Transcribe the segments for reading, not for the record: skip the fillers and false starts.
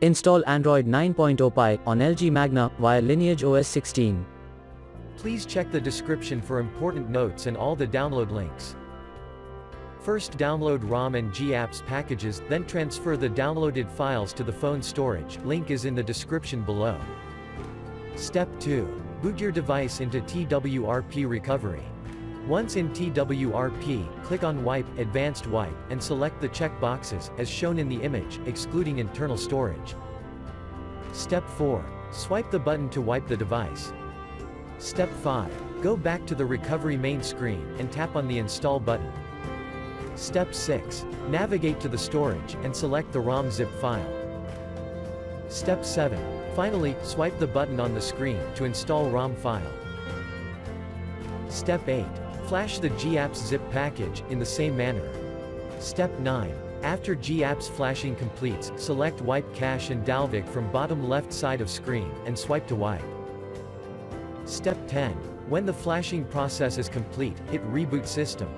Install Android 9.0 Pie on LG Magna via LineageOS 16. Please check the description for important notes and all the download links. First download ROM and GApps packages, then transfer the downloaded files to the phone storage, link is in the description below. Step 2. Boot your device into TWRP recovery. Once in TWRP, click on Wipe, Advanced Wipe, and select the check boxes, as shown in the image, excluding internal storage. Step 4. Swipe the button to wipe the device. Step 5. Go back to the recovery main screen, and tap on the Install button. Step 6. Navigate to the storage, and select the ROM zip file. Step 7. Finally, swipe the button on the screen, to install ROM file. Step 8. Flash the GApps zip package, in the same manner. Step 9. After GApps flashing completes, select Wipe Cache and Dalvik from bottom left side of screen, and swipe to wipe. Step 10. When the flashing process is complete, hit Reboot System.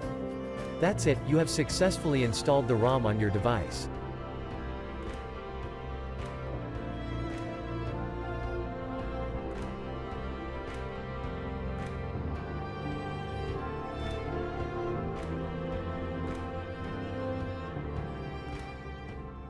That's it, you have successfully installed the ROM on your device.